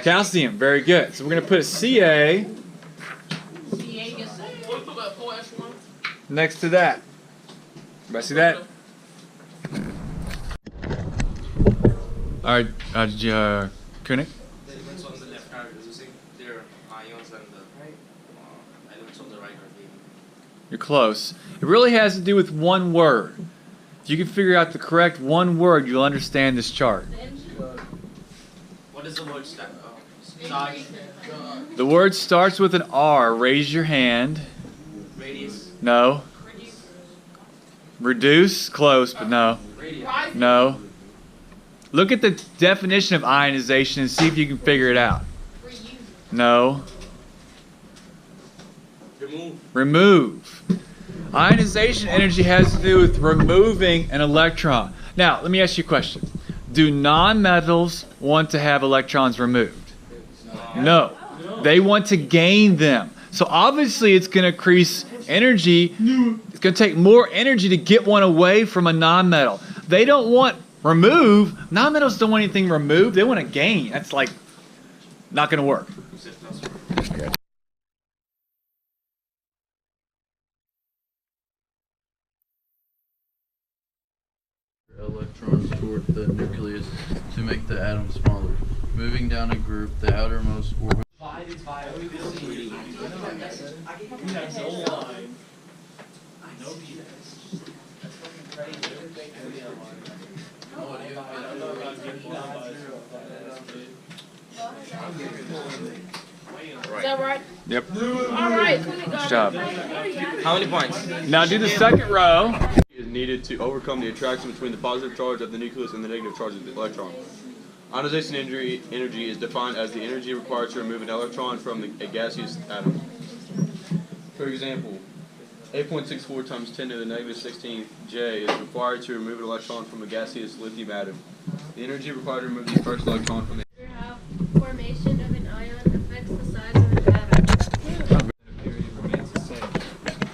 Calcium, very good. So we're going to put a Ca next to that. Everybody see that? All right, Koenig? The elements on the left are reducing their ions and the elements on the right are gaining. You're close. It really has to do with one word. If you can figure out the correct one word, you'll understand this chart. What is the word start? The word starts with an R. Raise your hand. Radius. No. Reduce, close, but no. Radius. No. Look at the definition of ionization and see if you can figure it out. No. Remove. Ionization energy has to do with removing an electron. Now, let me ask you a question. Do nonmetals want to have electrons removed? No. They want to gain them. So obviously it's going to increase energy. It's going to take more energy to get one away from a nonmetal. They don't want remove. Nonmetals don't want anything removed. They want to gain. That's like not going to work. Electrons toward the nucleus to make the atom smaller. Moving down a group, the outermost orbital. Is that right? Yep. All right. Good job. How many points? Now do the second row. Is needed to overcome the attraction between the positive charge of the nucleus and the negative charge of the electron. Ionization energy is defined as the energy required to remove an electron from a gaseous atom. For example, 8.64 times 10 to the negative 16th J is required to remove an electron from a gaseous lithium atom. The energy required to remove the first electron from the How formation of an ion affects the size of an atom. The period remains the same.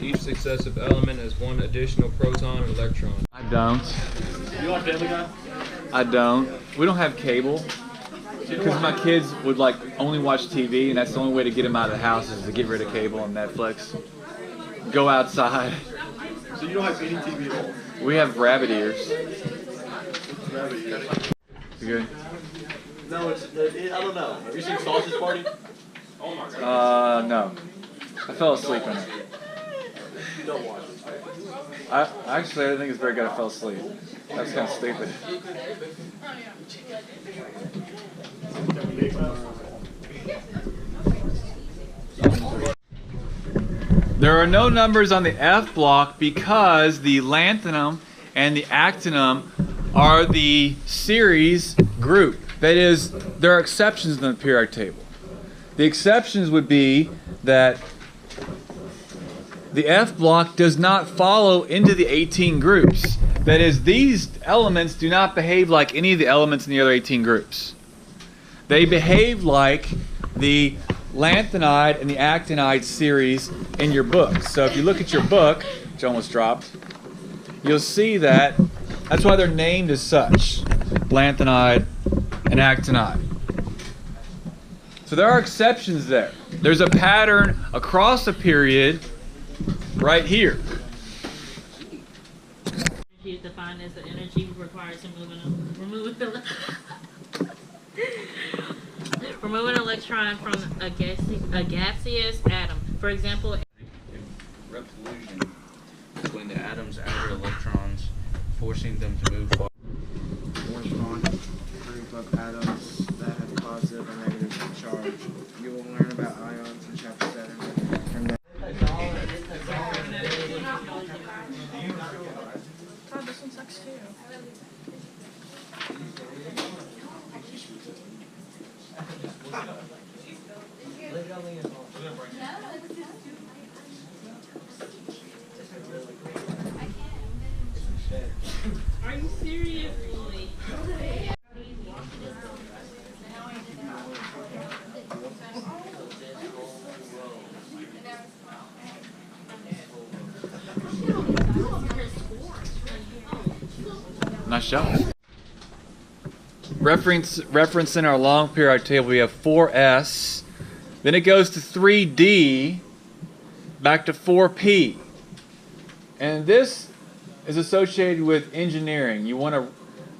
Each successive element has one additional proton or electron. I don't. You want Family Guy? I don't. We don't have cable because my kids would like only watch TV, and that's the only way to get them out of the house is to get rid of cable and Netflix. Go outside. So you don't have any TV at all? We have rabbit ears. You good? No, I don't know. Have you seen Sausage Party? Oh my god. No. I fell asleep in it. Don't watch it. I didn't think it's very good. I fell asleep. That's kind of stupid. There are no numbers on the F block because the lanthanum and the actinum are the series group. That is, there are exceptions in the periodic table. The exceptions would be that the F block does not follow into the 18 groups. That is, these elements do not behave like any of the elements in the other 18 groups. They behave like the lanthanide and the actinide series in your book. So if you look at your book, which almost dropped, you'll see that that's why they're named as such, lanthanide and actinide. So there are exceptions there. There's a pattern across a period right here. Energy is defined as the energy required to remove an electron from a gaseous atom. For example, Repulsion between the atom's outer electrons, forcing them to move far. One group of atoms that have positive or negative charge. You will learn about ions in chapter 7. And then God, this one sucks too. are you serious? Nice job. referencing our long periodic table, we have 4s. Then it goes to 3d, back to 4p. And this is associated with engineering. You want to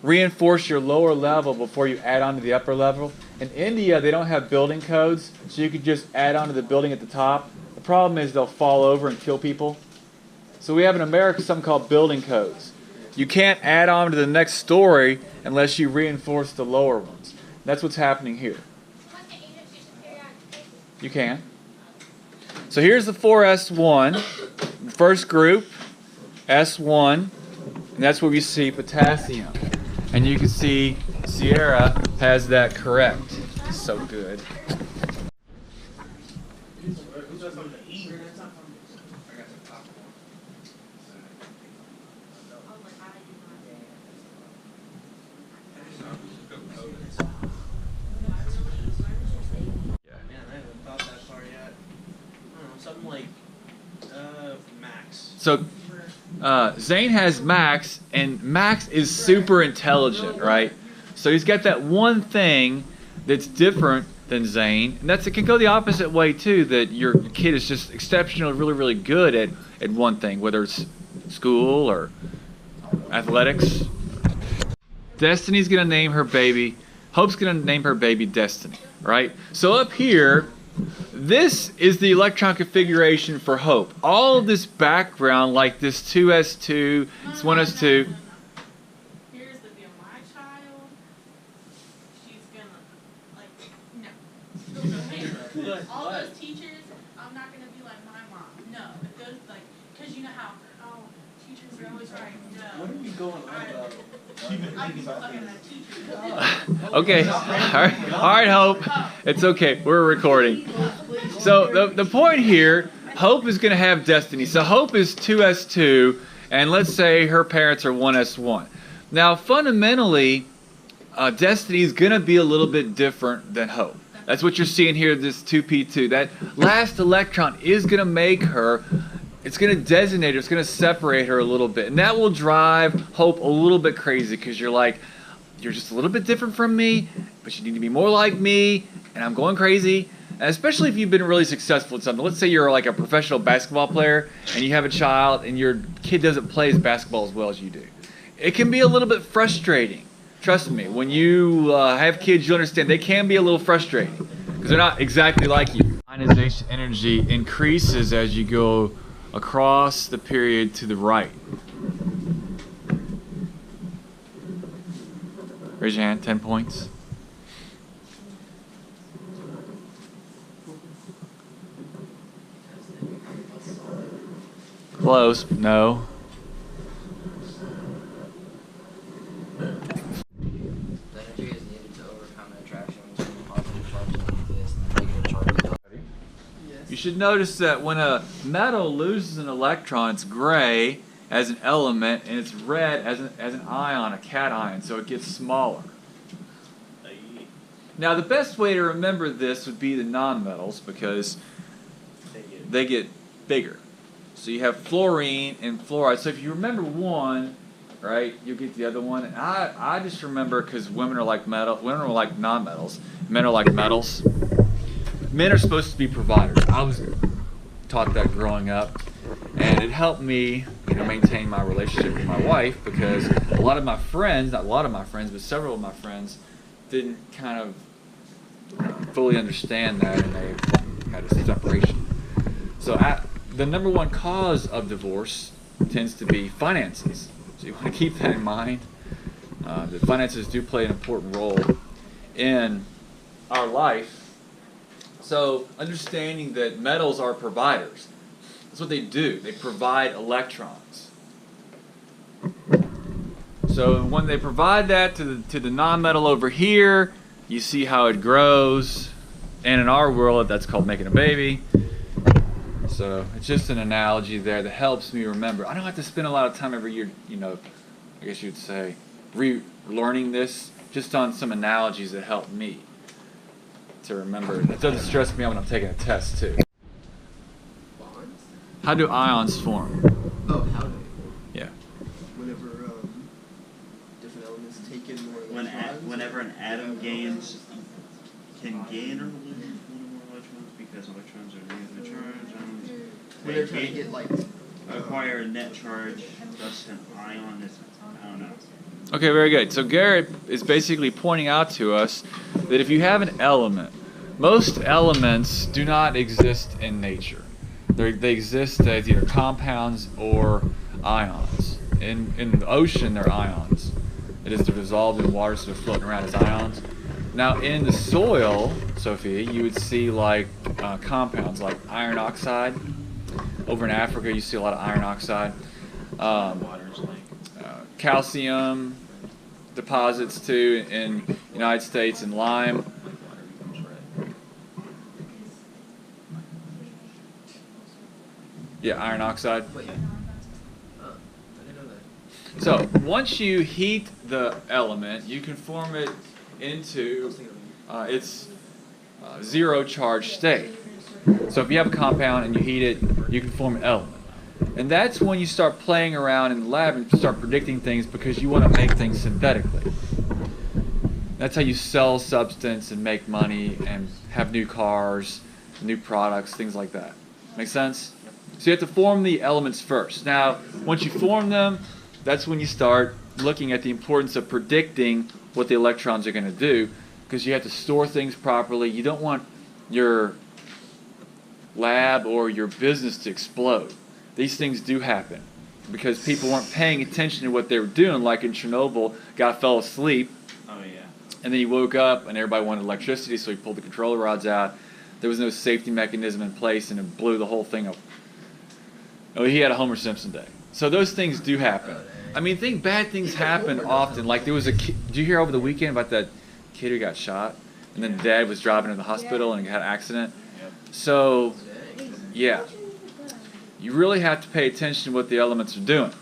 reinforce your lower level before you add on to the upper level. In India, they don't have building codes, so you could just add on to the building at the top. The problem is they'll fall over and kill people. So we have in America something called building codes. You can't add on to the next story unless you reinforce the lower ones. That's what's happening here. You can. So here's the 4s1, first group, S1, and that's where we see potassium. And you can see Sierra has that correct. So good. Something like Max. So Zane has Max, and Max is super intelligent, right? So he's got that one thing that's different than Zane, and it can go the opposite way too, that your kid is just exceptionally really, really good at one thing, whether it's school or athletics. Destiny's gonna name her baby, Hope's gonna name her baby Destiny, right? So up here, this is the electron configuration for Hope. All of this background, like this 2s2, this 1s2. Here's the deal. My child, she's gonna, no. All those teachers, I'm not gonna be like my mom. No. But those, because you know how, teachers are always right. No. What are we going on about? I'm looking at teachers. Okay, all right, Hope. It's okay, we're recording. So the point here, Hope is going to have Destiny. So Hope is 2s2, and let's say her parents are 1s1. Now, fundamentally, Destiny is going to be a little bit different than Hope. That's what you're seeing here, this 2p2. That last electron is going to make her, it's going to designate her, it's going to separate her a little bit. And that will drive Hope a little bit crazy, because you're like, you're just a little bit different from me, but you need to be more like me, and I'm going crazy. And especially if you've been really successful at something. Let's say you're like a professional basketball player, and you have a child, and your kid doesn't play basketball as well as you do. It can be a little bit frustrating. Trust me, when you have kids, you understand they can be a little frustrating, because they're not exactly like you. Ionization energy increases as you go across the period to the right. Raise your hand, 10 points. Close, no. The energy is needed to overcome the attraction between the positive charge of the nucleus and the negative charge of the You should notice that when a metal loses an electron, it's gray as an element, and it's red as an ion, a cation, so it gets smaller. Now, the best way to remember this would be the nonmetals, because they get bigger. So you have fluorine and fluoride. So if you remember one, right, you'll get the other one. And I just remember, because women are like nonmetals, men are like metals. Men are supposed to be providers. I was taught that growing up, and it helped me, maintain my relationship with my wife, because a lot of my friends, not a lot of my friends, but several of my friends didn't kind of fully understand that, and they had a separation. So the number one cause of divorce tends to be finances. So you want to keep that in mind. The finances do play an important role in our life. So understanding that metals are providers. That's what they do. They provide electrons. So when they provide that to the nonmetal over here, you see how it grows. And in our world, that's called making a baby. So it's just an analogy there that helps me remember. I don't have to spend a lot of time every year, I guess you'd say, relearning this, just on some analogies that help me to remember. It doesn't stress me out when I'm taking a test, too. How do ions form? Oh, how do? Yeah. Whenever different elements take in more When electrons? whenever an atom can gain or lose one or more electrons because electrons are negatively charged. When they're trying to get like acquire a net charge, thus an ion is, I don't know. Okay, very good. So Garrett is basically pointing out to us that if you have an element, most elements do not exist in nature. They exist as either compounds or ions. In the ocean, they're ions. It is dissolved in water, so they're floating around as ions. Now, in the soil, Sophia, you would see like compounds like iron oxide. Over in Africa, you see a lot of iron oxide. Calcium deposits too in the United States, and lime. Yeah, iron oxide. So once you heat the element, you can form it into its zero charge state. So if you have a compound and you heat it, you can form an element. And that's when you start playing around in the lab and start predicting things, because you want to make things synthetically. That's how you sell substance and make money and have new cars, new products, things like that. Make sense? So you have to form the elements first. Now, once you form them, that's when you start looking at the importance of predicting what the electrons are going to do, because you have to store things properly. You don't want your lab or your business to explode. These things do happen because people weren't paying attention to what they were doing, like in Chernobyl, guy fell asleep. Oh yeah. And then he woke up and everybody wanted electricity, so he pulled the controller rods out. There was no safety mechanism in place and it blew the whole thing up. Oh, he had a Homer Simpson day. So those things do happen. I mean, bad things happen often. Like there was a kid, did you hear over the weekend about that kid who got shot? And then dad was driving to the hospital and had an accident. So, yeah. You really have to pay attention to what the elements are doing.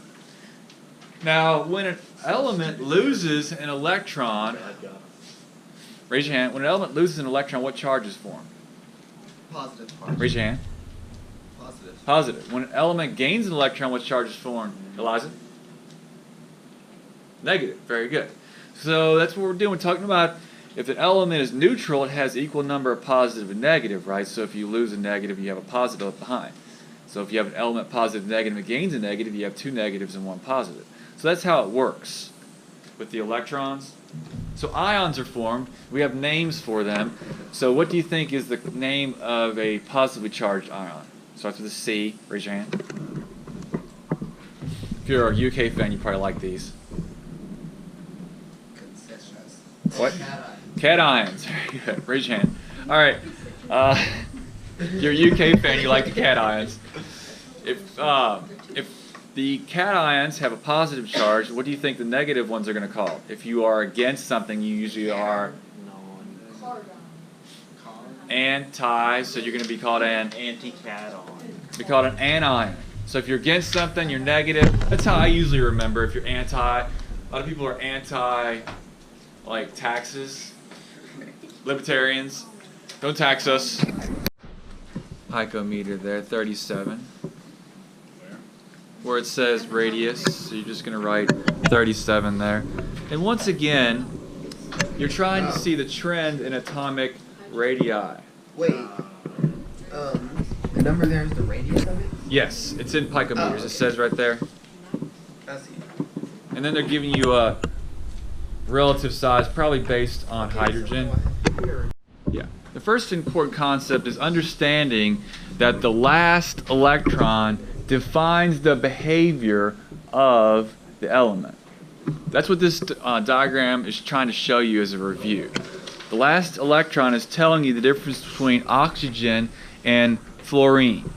Now, when an element loses an electron, raise your hand. When an element loses an electron, what charge is formed? Positive. Raise your hand. Positive. Positive. When an element gains an electron, what charge is formed? Eliza? Negative. Very good. So that's what we're doing. We're talking about if an element is neutral, it has equal number of positive and negative, right? So if you lose a negative, you have a positive left behind. So if you have an element positive, negative, and it gains a negative, you have two negatives and one positive. So that's how it works with the electrons. So ions are formed. We have names for them. So what do you think is the name of a positively charged ion? Starts with a C. Raise your hand. If you're a UK fan, you probably like these. What? Cations. Very good. Raise your hand. All right. If you're a UK fan, you like the cations. If the cations have a positive charge, what do you think the negative ones are going to call? If you are against something, you usually are anti, so you're going to be called an anti-cation. Be called an anion. So if you're against something, you're negative. That's how I usually remember. If you're anti, a lot of people are anti, like taxes. Libertarians, don't tax us. Picometer there, 37. Where it says radius, so you're just going to write 37 there. And once again, you're trying to see the trend in atomic radii. Wait, the number there is the radius of it? Yes, it's in picometers. Okay. It says right there. I see. And then they're giving you a relative size, probably based on hydrogen. Yeah. The first important concept is understanding that the last electron defines the behavior of the element. That's what this diagram is trying to show you as a review. The last electron is telling you the difference between oxygen and fluorine.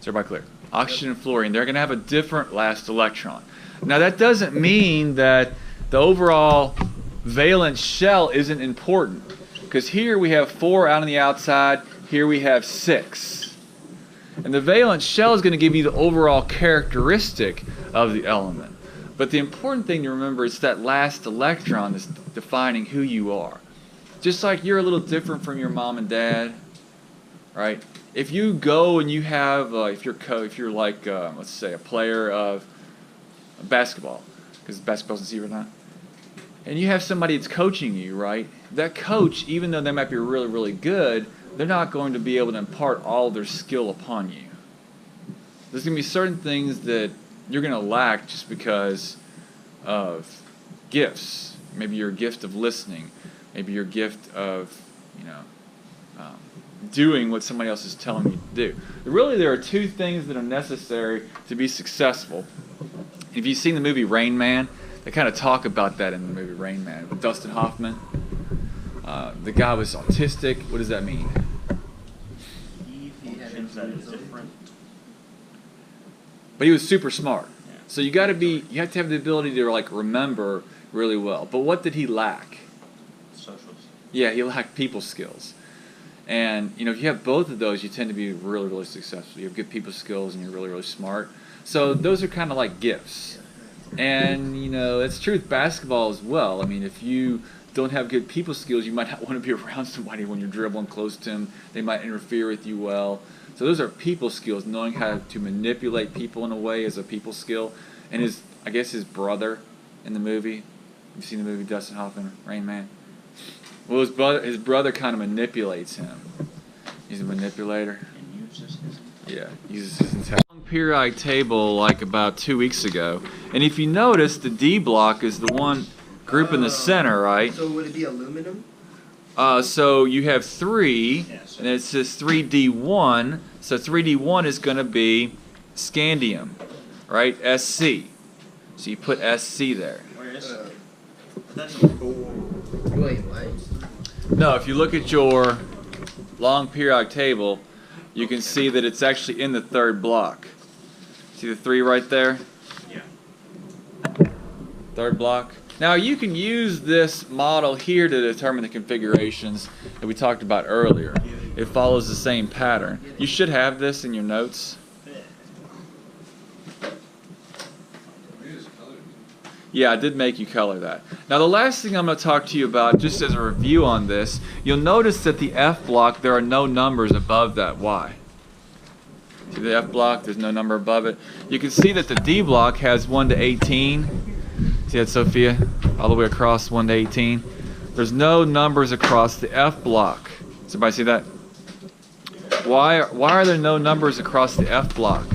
Is everybody clear? Oxygen and fluorine, they're going to have a different last electron. Now that doesn't mean that the overall valence shell isn't important, because here we have 4 out on the outside, here we have 6. And the valence shell is going to give you the overall characteristic of the element. But the important thing to remember is that last electron is defining who you are. Just like you're a little different from your mom and dad, right? If you go and you have, if you're like, let's say, a player of basketball, because basketball's in C right now. and you have somebody that's coaching you, right? That coach, even though they might be really, really good, they're not going to be able to impart all their skill upon you. There's going to be certain things that you're going to lack just because of gifts. Maybe your gift of listening. Maybe your gift of, doing what somebody else is telling you to do. Really, there are two things that are necessary to be successful. If you've seen the movie Rain Man, they kind of talk about that in the movie Rain Man with Dustin Hoffman. The guy was autistic. What does that mean? But he was super smart. So you have to have the ability to remember really well. But what did he lack? Socials. Yeah, he lacked people skills. And if you have both of those, you tend to be really, really successful. You have good people skills and you're really, really smart. So those are kind of like gifts. And it's true with basketball as well. I mean, if you don't have good people skills, you might not want to be around somebody when you're dribbling close to them. They might interfere with you well. So those are people skills. Knowing how to manipulate people in a way is a people skill. And his brother in the movie, you've seen the movie Dustin Hoffman, Rain Man? Well, his brother kind of manipulates him. He's a manipulator. And uses his uses his intelligence. Periodic table like about 2 weeks ago. And if you notice, the D block is the one group in the center, right? So would it be aluminum? So you have 3, and it says 3D1. So 3D1 is going to be scandium, right? SC. So you put SC there. Where is it? That's Wait, what? No, if you look at your long periodic table, you can see that it's actually in the 3rd block. See the 3 right there? Yeah. 3rd block. Now you can use this model here to determine the configurations that we talked about earlier. It follows the same pattern. You should have this in your notes. Yeah, I did make you color that. Now the last thing I'm going to talk to you about, just as a review on this, you'll notice that the F block, there are no numbers above that Y. See the F block, there's no number above it. You can see that the D block has 1 to 18. See that, Sophia? All the way across 1 to 18. There's no numbers across the F block. Does everybody see that? Why are there no numbers across the F block?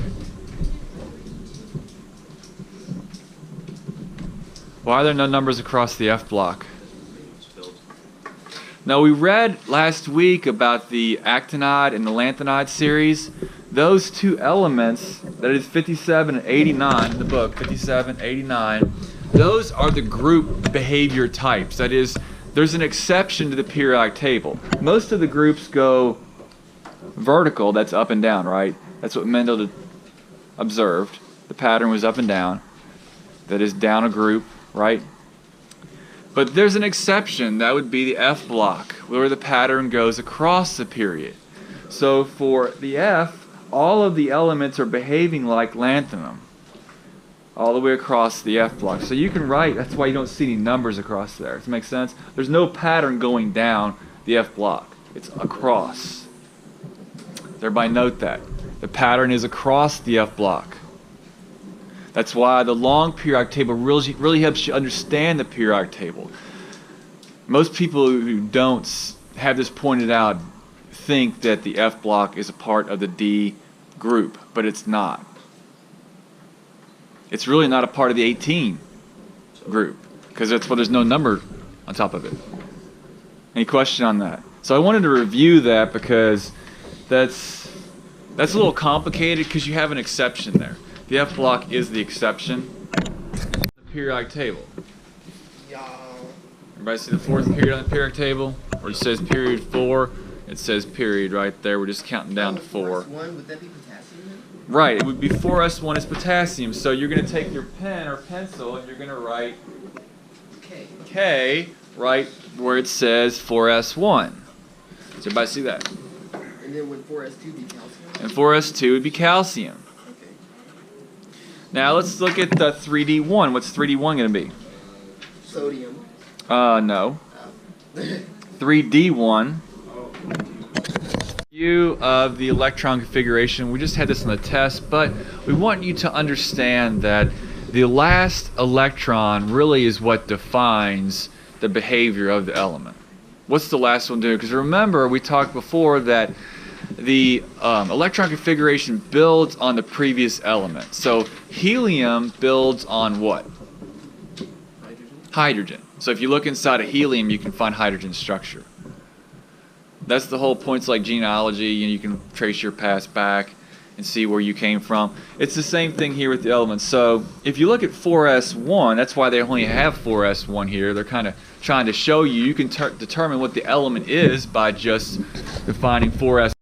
Why are there no numbers across the F block? Now we read last week about the actinide and the lanthanide series. Those two elements, that is 57 and 89 in the book, 57, 89, those are the group behavior types. That is, there's an exception to the periodic table. Most of the groups go vertical, that's up and down, right? That's what Mendel observed. The pattern was up and down. That is down a group, right? But there's an exception, that would be the F block, where the pattern goes across the period. So for the F, all of the elements are behaving like lanthanum, all the way across the F block. So you can write, that's why you don't see any numbers across there. Does that make sense? There's no pattern going down the F block. It's across. Everybody note that. The pattern is across the F block. That's why the long periodic table really helps you understand the periodic table. Most people who don't have this pointed out think that the F block is a part of the D group, but it's not. It's really not a part of the 18 group, because there's no number on top of it. Any question on that? So I wanted to review that because that's a little complicated because you have an exception there. The F block is the exception. The periodic table. Everybody see the 4th period on the periodic table? Where it says period 4, it says period right there. We're just counting down to 4. 4s1, would that be potassium then? Right, it would be 4s1 is potassium. So you're going to take your pen or pencil and you're going to write K right where it says 4s1. Does everybody see that? And then would 4s2 be calcium? And 4s2 would be calcium. Now let's look at the 3D1. What's 3D1 going to be? Sodium. No. 3D1. View of the electron configuration. We just had this on the test, but we want you to understand that the last electron really is what defines the behavior of the element. What's the last one doing? Because remember, we talked before that the electron configuration builds on the previous element. So helium builds on what? Hydrogen. So if you look inside of helium, you can find hydrogen structure. That's the whole point. It's like genealogy, and you can trace your past back and see where you came from. It's the same thing here with the elements. So if you look at 4s1, that's why they only have 4s1 here. They're kind of trying to show you can determine what the element is by just defining 4s